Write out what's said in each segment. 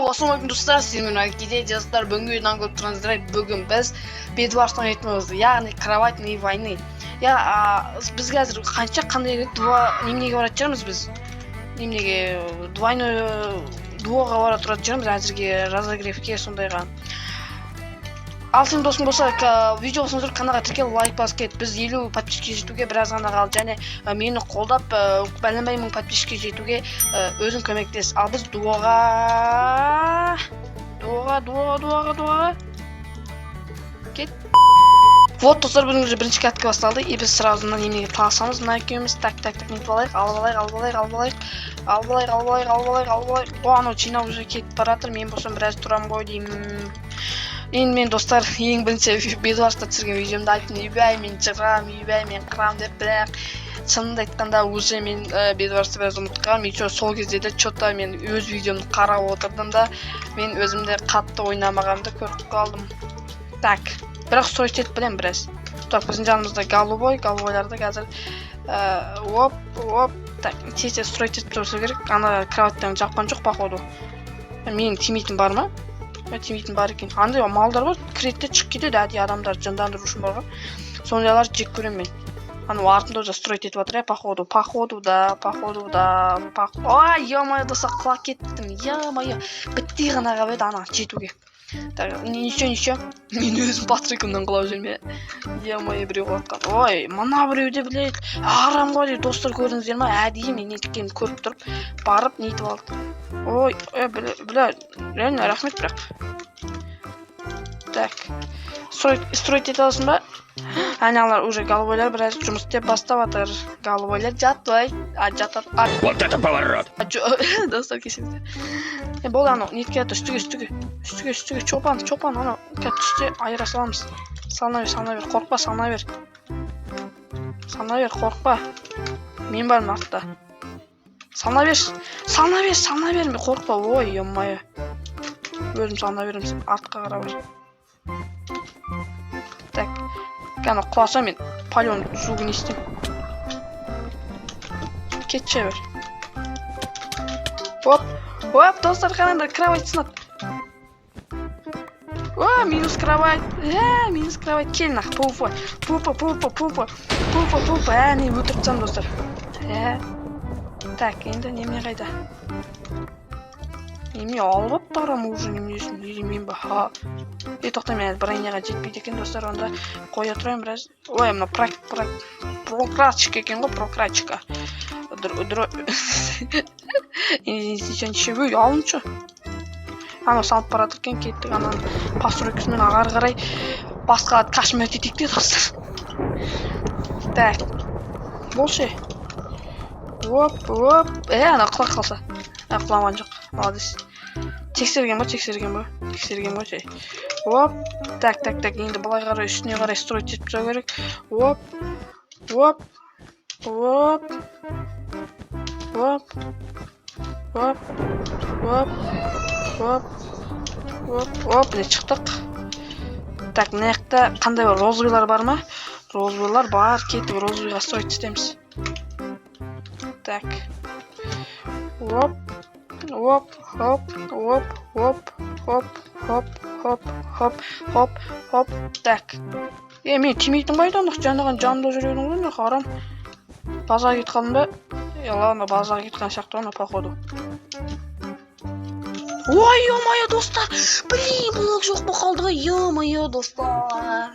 Assalamualaikum dostlar, sizlerle birlikte dostlar бүгінгі videodan көріп тұрсыздар, бүгін біз Bedwars'tan өтеміз, яғни кроватные войны. Біз қазір қандай немеге баратын шығармыз біз? Немеге двойной дуоға бара тұратын шығармыз әзірге разогревке сондайға. Ал сен досың болса, видео болсаңыздар каналға тіркел, лайк басып кет. Біз 50 подписчикке жетуге біраз ғана қалды, және мені қолдап бәлембай мың подписчикке жетуге өзің көмектес. Ал біз дуаға кет. Вот достар, бүгін уже бірінші катка басталды. Біз сразу немеге танысамыз. Мына екеуміз так нетіп алайық. О, анау Чина уже кетіп баратыр. Мен болсам біраз тұрам ғой деймін. Енді мен достар, ең бірінші Bedwars'та түсірген видеомда айттым, үйбәй мен жығам, үйбәй мен қырам деп, бірақ шынымды айтқанда уже мен Bedwars'ты біраз ұмытқам. Сол кезде де чотта мен өз видеомды қарап отырдым да, мен өзімде қатты ойнамағанды көріп қалдым. Так, бірақ строить етіп білем біраз. Так, біздің жанымызда голубойларды қазір так, тез строить етіп тұрса керек. Ана кроваттан жақпан жоқ походу. Менің тимейтін бар ма? Тимейтін бар екен. Андай малдар бар, кіретте шығып кетеді, әдей адамдар жындандыру үшін бар ғой. Сондайлар жек көремін мен. Ана артында уже строить етіп жатыр, походу. Ой, ё-моё, достар, құлап кеттім. Ё-моё, бітті ғана қабеді ана жетуге. Так, ничего. Мен өзім патрикымнан құлап жүрме. Ё-моё, біреу құлатқан. Ой, мына біреуде білет. Арам ғой деп достар, көрдіңіздер ма? Әдейі мен неткен көріп тұрып, барып нетіп алды. Ой, бля, реально рахмет бірақ. Так, строить ете аласың ба? Аналар уже голубойлар біраз жұмыс істеп бастап жатыр. Голубойлар жатпай, жатады. Вот это поворот! Достар, кешіріңіздер. Болды анау, нетке жатыр, үстіге, чопан, анау, түсте айыра саламыз. Салына бер, қорқпа, салына бер, қорқпа. Мен бармын артта. Салына бер, мен қорқпа. Ой, ё-моё. Өзім салына беремін, артқа қара бер. Так, кәні құласа мен палеон суғы не істеймін. Кетші бер. Оп, достар, қананда кровать сынады. О, минус кровать, келін ақ, пупа, не өтіртсам, достар. Так, енді неме қайда? Неме алып аттарам уже немесін, елемен ба? Тоқта мен бірайнеға жетпейді екен, достар, онда қоя тұрайын біраз. Ой, мұна прократчика екен ғой, прократчика. Ничего, алыншы. Ана салып баратыр екен, кеттік анан постройкасымен ағары қарай басқа кашым өтетейік де, достар. Так, болшы. Ана құлақ қалса. Құламан жоқ, молодец. Тексерген ба? Так, енді бұлай қарай үстіне қарай строить етіп тұру керек. Не шықтық. Так, мына жақта қандай бар, розовыйлар бар ма? Розовыйлар бар, кетіп розовыйға строить етеміз. Так. Так. Мен тимейтін қайда, жаңаған жанында жүрегінің ғой, қарам. Базаға кет қалдым ба? Ладно, базаға кеткен сияқты оны, походу. Ой, ё-моё, достар! Блин, блок жоқ бұл қалды ғой, ё-моё, достар!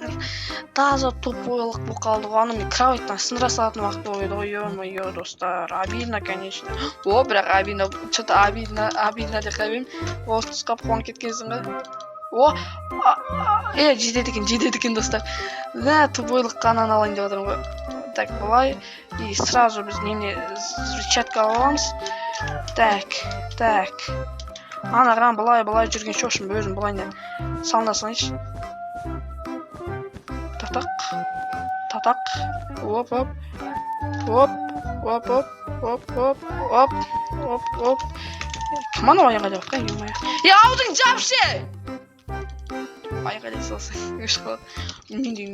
Таза тупойлық бұл қалды ғой, аны мен кроваттан сындыра салатын уақыт болды ғой, ё-моё, достар! Обидно, конечно. О, бірақ обидно, что-то обидно деп қабем. Осы тұсқа қуанып кеткенсің ғой. Жетеді екен, достар. Тупойлық қанан алайын деп отырмын ғой. Так, бұлай. И сразу біз немне взрывчатка аламыз. Так. Ана қыран бұлай жүрген шошым өзім бұлайны салына салайыншы. Татақ. Оп. Кім ана аяға деп қай, ё-моё. Аудың жапшы! Аяға деп салсың, өш қалады. Мен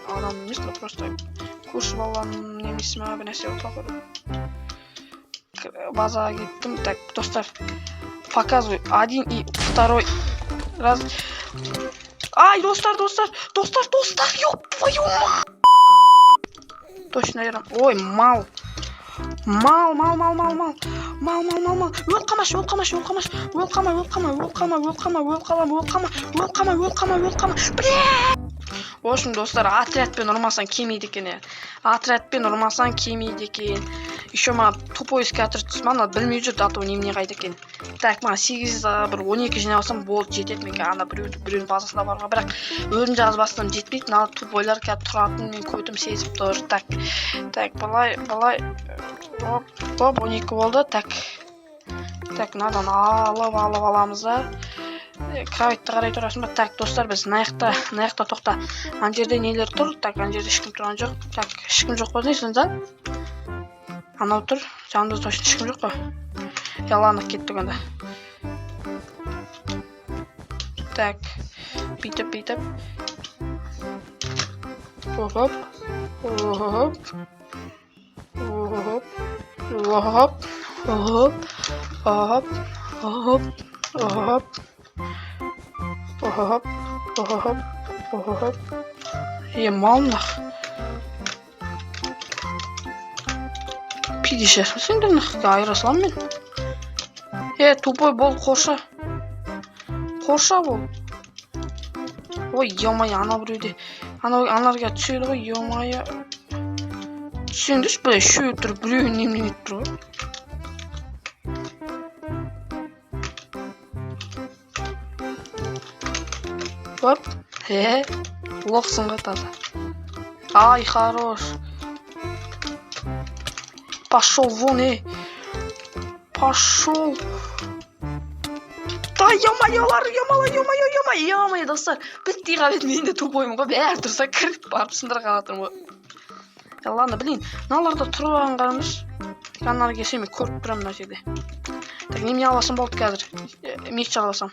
адам емес, просто курс баланың немесі ма бір нәрсе болып қақырды. базаға кеттім. Так, достар, показываю. 1 и 2 раз. Ай, достар, ёб твою мать! Точно, наверное. Ой, мал. Мал. Өл қама. Бля! В общем, достар, отрядпен ұрмасаң келмейді екен. Отрядпен ұрмасаң келмейді екен. Еще маған тупой іске отряд түсіп, ана білмей жүрді, ато немене қайда екен. Так, маған 8-12 жинап болды, жетеді менге. Ана біреудің базасына баруға, бірақ өлім жазбастан жетпейді. Ана тупойлар қазір тұратын мен көтім сезіп тұр. Так, былай. Оп, 12 болды. Так, мынадан алып аламыз да. Кроватьты қарай тұрасың ба? Так, достар, біз наяқта тоқта. Ана жерде нелер тұр? Так, ана жерде ешкім тұрған жоқ. Так, ешкім жоқ қой дейсің да? Анау тұр. Жанымызда точно ешкім жоқ қой. Яланып кеттік онда. Так, бүйтіп. Малнах. Пидешер сендер нахқа айырасылам мен. Тупой бол, қорша бол. Ой, емай, ана біреуде. Аналарға түседі ғой, емай. Түсеңдіш, бұлай шөй тұр, біреу немене тұр ғой. Оп, лоқсың ғой таза. Ай, хорош. Пошел вон, Пошел. Да, ё-моё, достар. Бітті қабет, мен де тупоймын ғой. Бәрі тұрса кіріп барып сындыр қалатырмын ғой. Ладно, блин, наларда тұрып алған қарамыз. Каналға келсем, мен көріп тұрамын мына жерде. Так, немене аласам болды қазір. Меч аласам.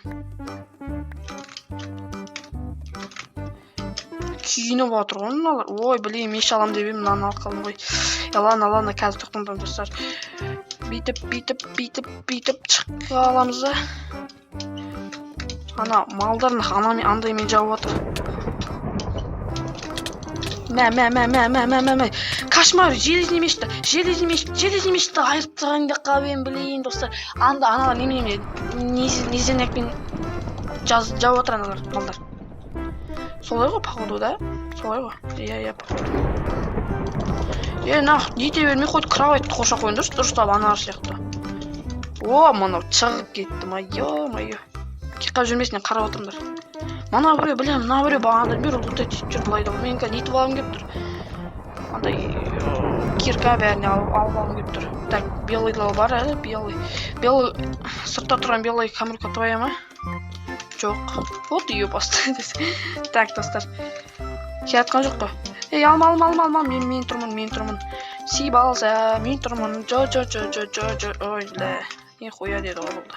Күйініп отыр ғой мыналар. Ой, блин, меш алам деп едім, мынаны алып қалдым ғой. Ладно, қазір тоқтамдам достар. Бүйтіп шығып аламыз да. Ана малдар андай мен жауып отыр. Мә. Кошмар, железный мешті айырып тұрғанда қабен, блин, достар. Аналар немене незенекпен жауып отыр аналар, малдар. Солай ғой, походу, да? Солай ғой. Иә, походу. Нете бермей қойды, кроватьты қорша қойын дұрыстап, анар сияқты. О, мынау шығып кетті, ма-ё. Кеқап жүрмесінен қарап отырмдар. Мына біреу, білем, мына біреу бағандар бері ұлғытай түйіп жүр, былай да. Мен нетіп алғым кеп тұр. Андай кирка бәріне алып алғым кеп тұр. Так, белыйлар бар, белый. Сыртта тұрған белый камерка твоя ма? Жоқ. Вот ее поставить. Так, достар. Кетқан жоқ қой. Алма. Мен тұрмын. Сиіп алса, мен тұрмын. Жо. Ой, да. Нихуя деді ғой болды.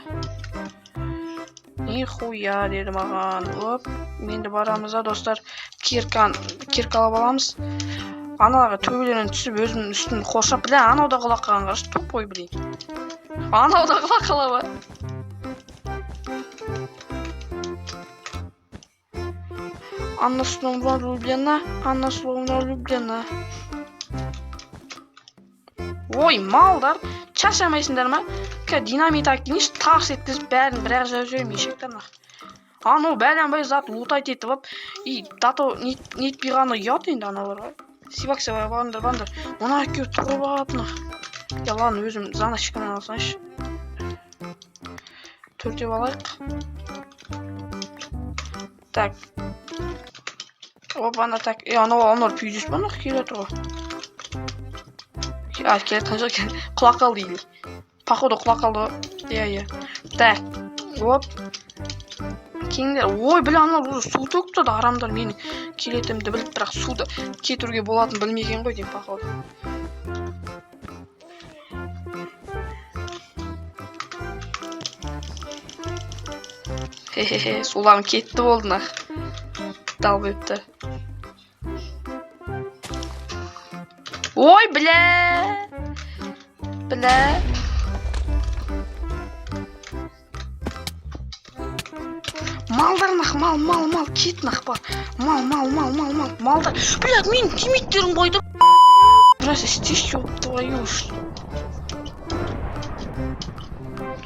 Нихуя деді маған. Оп, менде барамыз да, достар. Кирка алып аламыз. Аналарға төбелерінен түсіп, өзімнің үстін қоршап. Бля, анауда құлақ қалған қаршы. Тупой, блин. Анауда құлақ қала ба? Анна снова влюблена. Ой, малдар, шаршамайсыңдар ма? Динамит әккенеш тарс еткізіп бәрін бірақ жау жүрем ешектерін. Ано бәлен зат лутайт етіп ап, дато нетпей ғаны ұят енді аналарға. Сибак баңдар. Мұна әкеу тұрып ағапына. Ладно, өзім заночкамен алсаңшы. Төртеп алайық. Так. Оп, ана так. Анар пүйдес ба нақ келе тұр ғой. Келеткен жоқ, құлақ қалды елі. Походу құлақ қалды. Иә. Так. Оп. Кеңдер. Ой, біле, аналар су төкті да арамдар менің келетімді біліп, бірақ суды кетуге болатын білмеген ғой дейм, походу. Хе-хе-хе, суларым кетті болды нақ. Дал бөпті. Ой, бля. Малдар нах, мал, кит нах бар. Малдар. Блядь, мен тимиттерім қойды. Прости, ёб твою ж.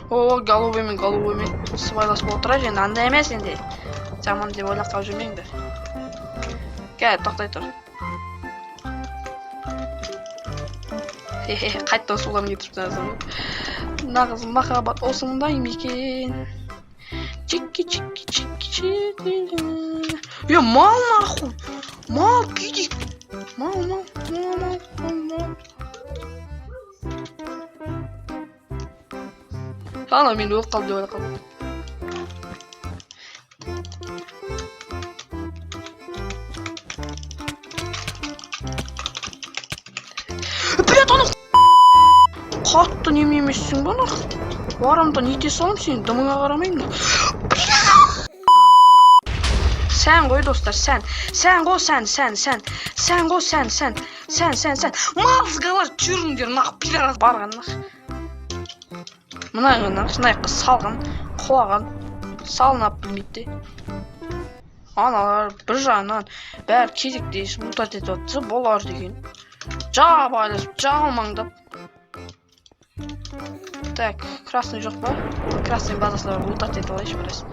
О, головымен сыбайласып отыра енді андай емес енді. Жаман деп ойлап қалып жүрмеңдер. Кәй, тоқтай тұр. Қайтта сулам кетіп жатырсың. Нағыз махаббат осындай ма екен? Чики. Я мал нахуй. Мал киди. Мал. Ана мен өліп қалды деп ойлап қалдым. Блядь, ана қатты неме емессің ба нах? Барамдан ете салым сен дымыңа қарамаймын. Сән ғой достар, сән. Сән ғой сән. Мазғалар жүріңдер нақ пидорас барған нақ. Мына ғана шынай қыз салған, құлаған, салынап білмейді. Аналар бір жағынан бәрі кезектейсіп ұлтат етіп атса болар деген. Жабайласып, жалмаңдап. Так, красный жоқ па? Красный базасына ұлтат етіп алайшы біраз.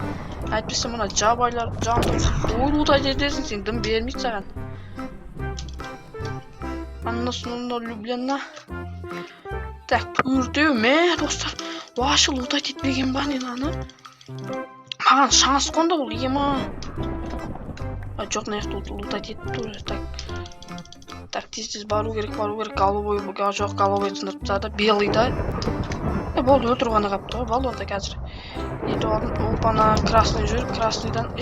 Әйтпесе мұна жабайлар жамдып. Ой, ұлтат етесің сен, дым бермейді саған. Аннасына люблена. Так, үрдеу ме, достар. Вашыл ұлтат етпеген ба не аны? Маған шанс қонды бұл, ема. Жоқ, нақты ұлтат етті уже. Так, тез бару керек. Голубой жоқ, голубой сынып тастады. Белый да. Болды, өтір ғана қапты ғой, болды онда қазір. Еді алдым, опана, красный жүр, красныйдан.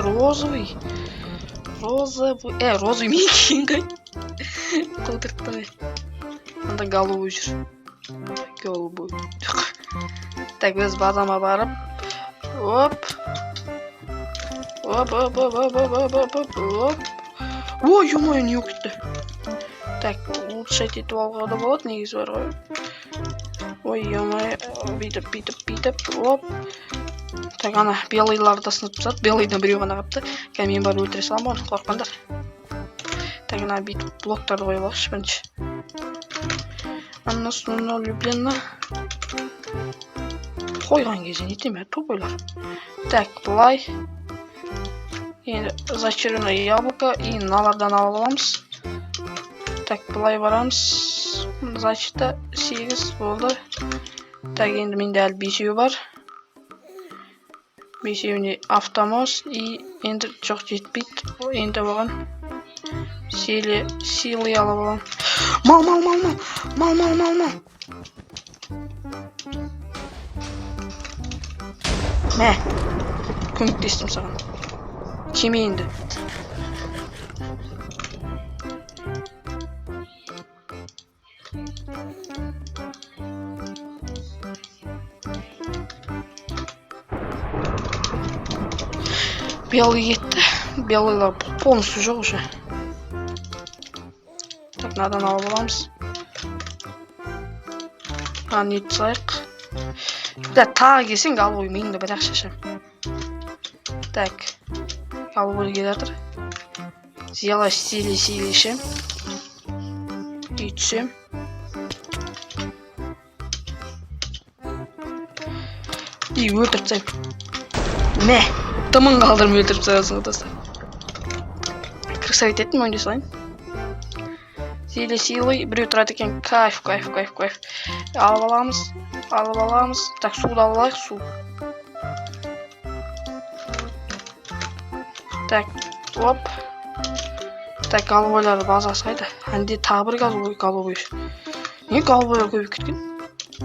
Розовый. Розовый мекен ғой. Қылдыртты. Анда голубой жүр. Голубой. Так, біз базама барып. Оп. Ой, ё-моё, не өкітті. Так, улучшать етіп алға да болады, негіз бар ғой. Ой, ё-моё, бүйтіп. Оп. Так, ана, белыйларды сынып тастады. Белыйдан біреу ғана қапты. Мен бар өлтіре салам оны, қорқпаңдар. Так, ана, бүйтіп блоктарды қойып алғыш бірінші. Аннасына люблена. Қойған кезде нетеме, топойлар. Так, былай. Енді зачарованное яблоко и мыналардан алып аламыз. Так, былай барамыз. Зачетта 8 болды. Так, енді менде әлі 5 бар. 5-не автомоз и енді жоқ жетпейді. Енді оған силы алып алам. Мал. Мә, көмектестім саған. Кеме енді. Белый кетті. Белыйлар полностью жоқ уже. Так, надан алып аламыз. Аны етіп салайық. Тағы келсең голубой миыңды бір ақ шашам. Так, голубой келатыр. Сделай силишем. Үйтсем. И өлтіріп тастайым. Мә, дымын қалдырып өлтіріп тастайсың достар. Красавит еттім ойынды салайын. Силы, біреу тұрады екен. Кайф. Алып аламыз. Так, суды алып алайық, су. Так, оп. Так, голубойлар базасы қайда? Әнде тағы бір голубой. Не голубойлар көбейіп кеткен?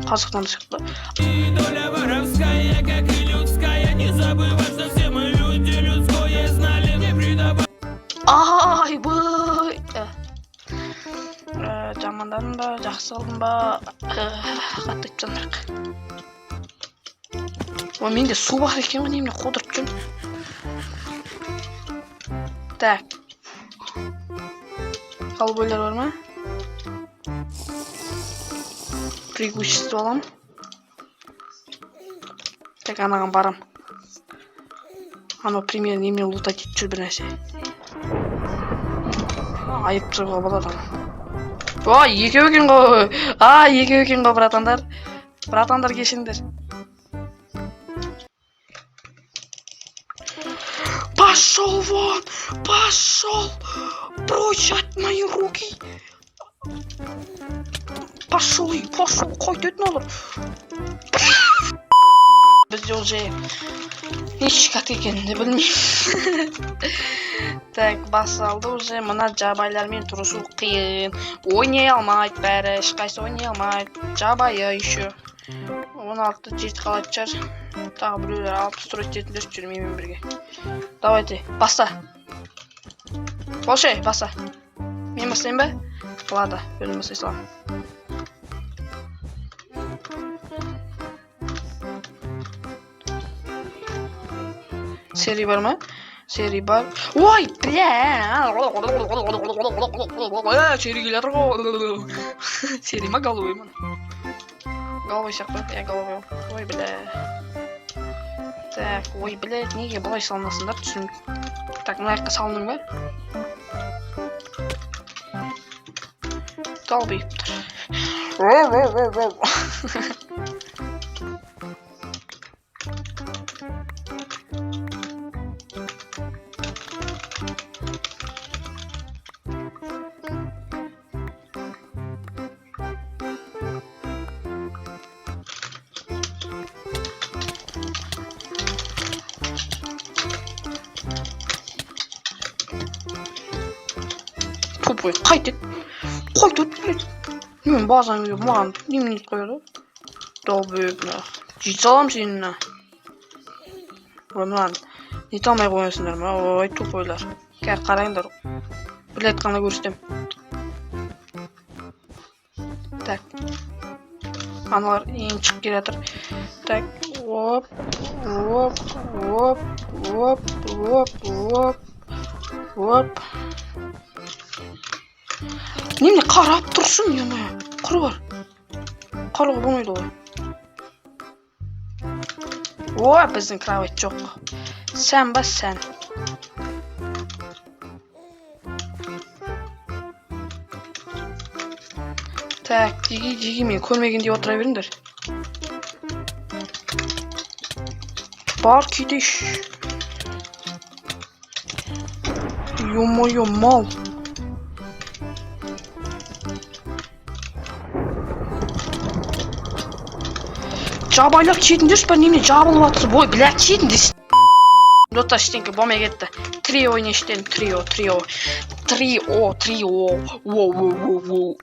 Қазықтан шықты. Ай, бай. Жамандадым ба, жақсы алдым ба? Қатты айтып жанырақ. Ой, менде су бар екен ғой, неміне қодырып жүрмін. Так. Голубойлар бар ма? Преимущество алам. Так, анаған барам. Ано премьер немен лутать етіп жүр бір нәрсе. Айып тұрға болады ана. Екеу екен ғой. Екеу екен ғой, братандар. Братандар кешіңдер. Пошел вон! Пошел! Прочь от мои руки! Пошел, қойт не olur. Бізде уже еш как екенін білмеймін. Так, басалды уже мына жабайлармен тұрышу қиын. Ойнай алмайды бәрі, ешқайсы ойнай алмайды. Жабайы еще. 16-7 қалады шығар. Тағы біреулер алып строить етіндер жүр менімен бірге. Давайте, баста. Болшай, баста. Мен бастайын ба? Ладно, өзім бастай саламын. Seri var mı? Seri var. Oy bля! Seri geliyor. Seri mi головой mı? Головой сияқты. Ya головой. Ой бля. Так, ой бля, неге бұлай салынасыңдар түсінбеймін. Так, мына жаққа салындың ба? Талбиып тұр. Тупой, қайтет. Мен базан маған немене қойды? Долбөйіп, жей салам сені. Мынаны нете алмай қойасыңдар ма? Ой, тупойлар. Кәр қарайыңдар. Бір айтқанда көрсетем. Так. Аналар ең шығып келе жатыр. Так, оп. Немене қарап тұрсын, емай. Құры бар. Қаруға болмайды ғой. Біздің кровать жоқ. Сән ба сән. Так, деги мен көрмегенде отыра беріңдер. Бар кетеш. Ё-моё, мал. Жабайлар кетіндерші бар, немене жабылып атсы. Бой, блядь, кетіндерші. Дота штенке болмай кетті. Трио нештен, трио. Воу.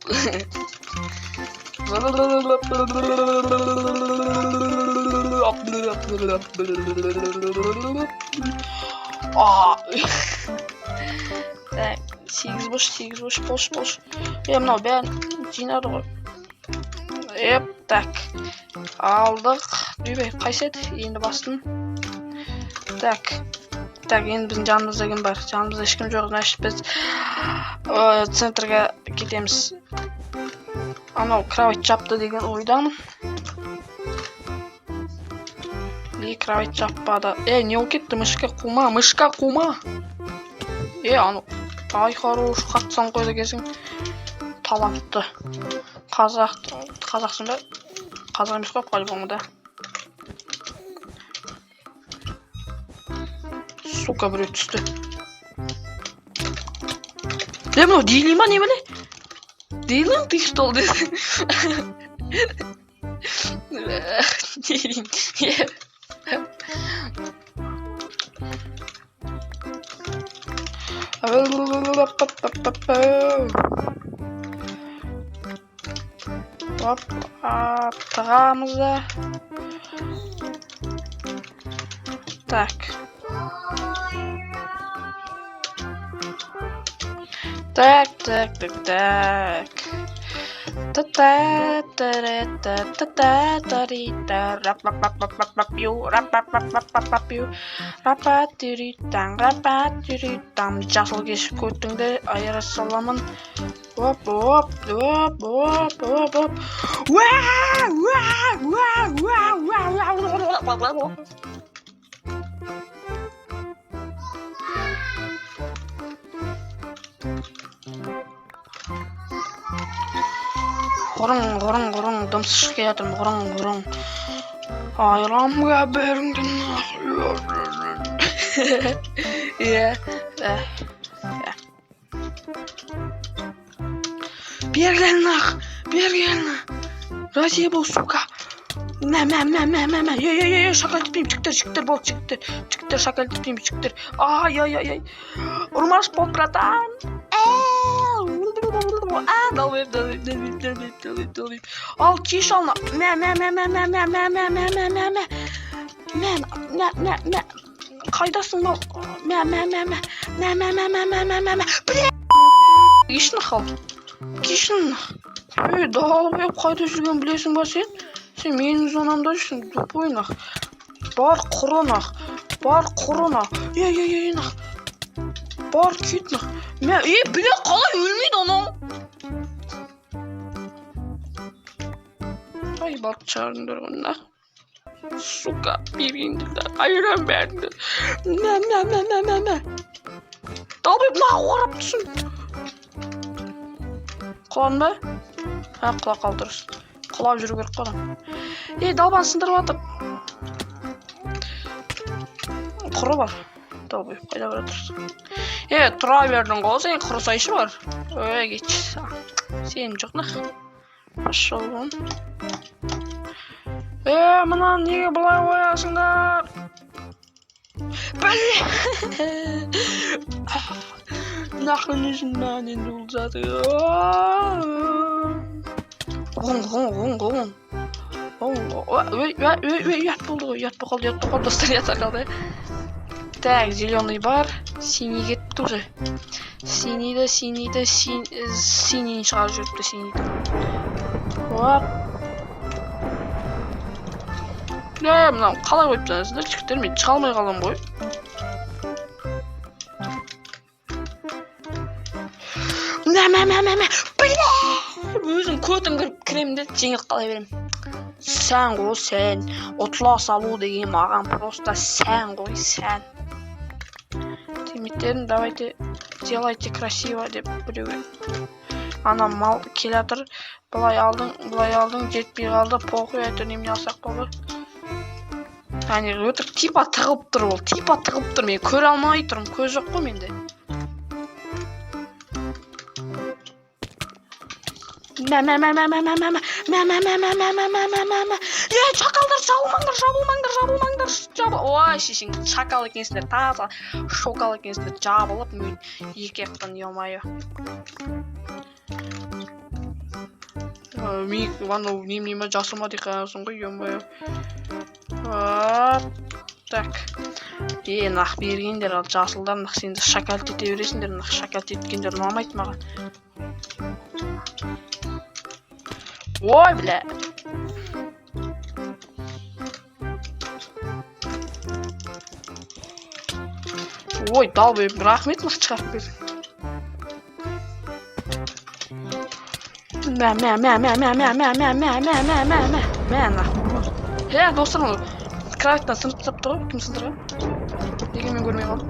Так, 8 бош. Мынау бәрін жинады ғой. Так. Алдық. Дүйбей, қайсет? Енді бастым. Так, енді біздің жанымызда кім бар? Жанымызда ешкім жоқ, значит біз центрға кетеміз. Анау кровать жапты деген ойдамын. Кровать жаппады. Не ол кетті? Мышқа қума. Анау. Ай, хорош, қатсан қойды кезің. Талантты. Қазақсың ба? Қазақ емес қой, по-любому да. Сука, біреу түсті. Мынау дейли ма, не біле? Дейлің, ты что деді? Тығамыз да. Так. Жасыл кешіп көттіңді айыра саламын. Gırın dımsız çıkıp yatırım gırın. Ayramga berindin. Ya. Bir gelin. Razıya bol suka. Ya şakal tipim çıktır bol çıktır şakal tipim çıktır. Ay. Urmaz bol bratan. Dalayım. Al kiş alma. Kaydasın bol. Kişin. Dağılıp kayda жүрген білесің ба сен? Сен менің зонамда жүрсің, доп ойнақ. Бар құрынақ. Ей, бар кетнақ. Біле қалай өлмейді анау? Ay bak çağırındır onlar. Suka biriyindirler. Ayıran verdi. Ne. Dalbayıp ne orap düşün. Kılan mı? Ha kıla kaldırırız. Kıla жүру керек қой адам. Далбаны сындырып атып. Құры бар. Далбайып қайда бара тұрсың? Тұра бердің ғой, сен құрысайшы бар. Кетші. Сен жоқнақ. Пошел вон. Мынаны неге былай қоясыңдар? Нахрен yüzünden енді бұл заты. Ғын. Ят болды, достар ята қалды. Так, зеленый бар, синий кетті уже. Синийді, синийін шығарып жүріпті, синийді. Вот. Мынау қалай қойып тұрсыңдар, жігіттер, мен шыға алмай қалам ғой. Өзім көтін кірем де жеңіл қалай берем. Сән ғой, сән. Отла салу деген маған просто сән ғой, сән. Темиттерін давайте делайте красиво деп біреуге. Ана мал келатыр. Бұлай алдың, жетпей қалды. Похуй, әйтеуір немене алсақ болды. Яғни өтірік типа тығып тұр ол. Мен көре алмай тұрмын. Көз жоқ қой менде. Шакалдар жабылмаңдар. Ой, шешең, шакал екенсіңдер, таза шокал екенсіңдер, жабылып, мен екі аяқтан ұялмайы. Мен ванну неме жасыма деп қаясың ғой, ұялмайы. Так. Нақ бергендер, ал жасылдар, нақ сенді шакал тете бересіңдер, нақ шакал теткендер ұнамайды маған. Ой, бля. Ой, далбайып, рахмет нақ шығарып бердің. Мә, достар, кроваттан сынып тапты ғой, кім сындырған? Неге мен көрмей қалдым?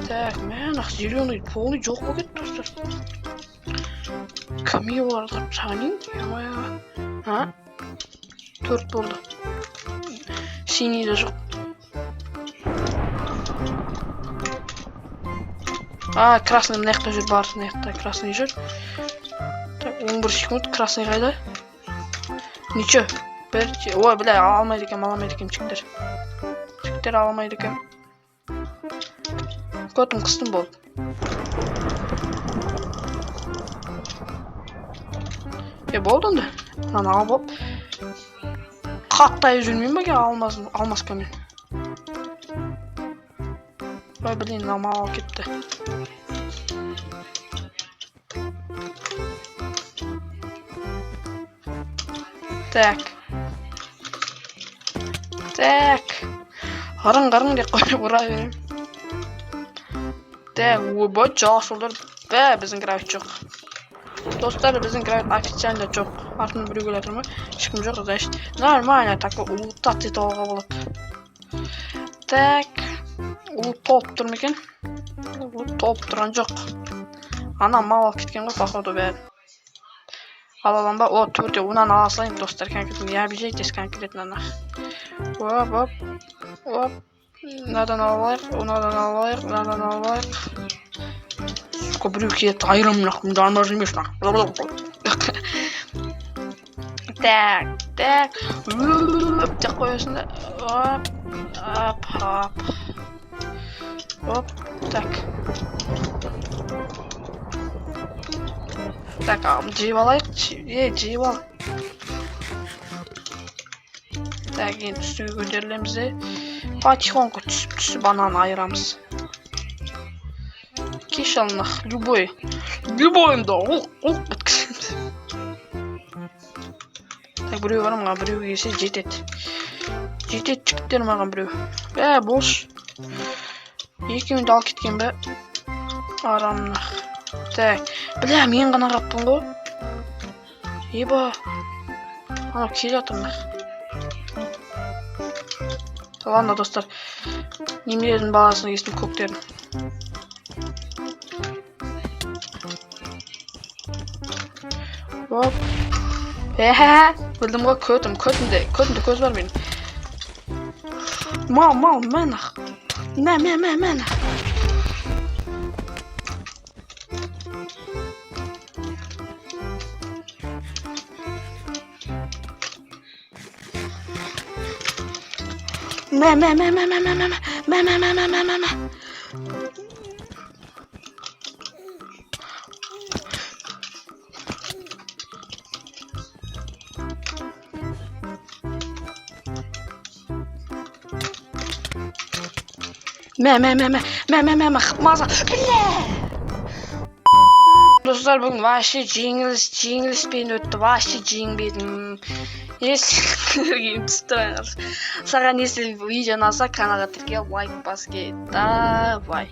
Так, нақ зеленый полный жоқ болып кетті, достар. Кім оларды сағынын? Ха? 4 болды. Синий де жоқ. Красный мынаяқта жүр, барысы мынаяқта красный жүр. Так, 11 секунд, красный қайда? Ниче? Ой, бля, аламайды екен, жігіттер аламайды екен. Көтім қыстым болды. Болды онда? Мынаны алып оп. Қаттай жүрмейм бәге алмас көмен. Ой, блин, мал кетті. Так. Ғырың деп қойып ұра берем. Так, ойбай, жасылдар. Біздің график жоқ. Достар, біздің график официально жоқ. Артын біреу келатыр ма? Ешкім жоқ, значит. Нормально, такой улуттат ет алуға болады. Так. Улут толып тұр ма екен? Улут толып тұрған жоқ. Ана мал алып кеткен ғой, походу бәрі. Alalım ba. O törte unan alasayım dostlar konkretno. Ya bileceğiz konkretno. Hop hop. Hop. Nereden alayım? Onlardan alayım. Nereden alayım? Suka brukiyet ayrımlık. Müdarmarıymış lan. Tak tak. Tak koyuyorsun da. Hop. Hop hop. Hop. Tak. Tak abi civalayık. Cival. Tak yine üstüne gönderelim bize. Fatih tüsü banan ayıramız. Kişanlık. Любой. Любойunda. Tak buraya varım abi. Buraya gelse cetet. Cetet çıktı mağam buraya. Boş. 2 minut al ketken be. Aramlık. Tak. Bile men gana kaptın go. Eba. Ana kelyatım bak. Tamam da dostlar. Nimelerin bağlasına geçtim kokterim. Hop. Hehehe. Bildim o kötüm de köz var benim. Mal menak. Menak. Maza. Dostlar bugün vahşi Jingles beyin öttü. Vahşi Jing beyin. Yes, tutar. Sağa neyse videonu alsa kanala tıklayıp like bas. Давай.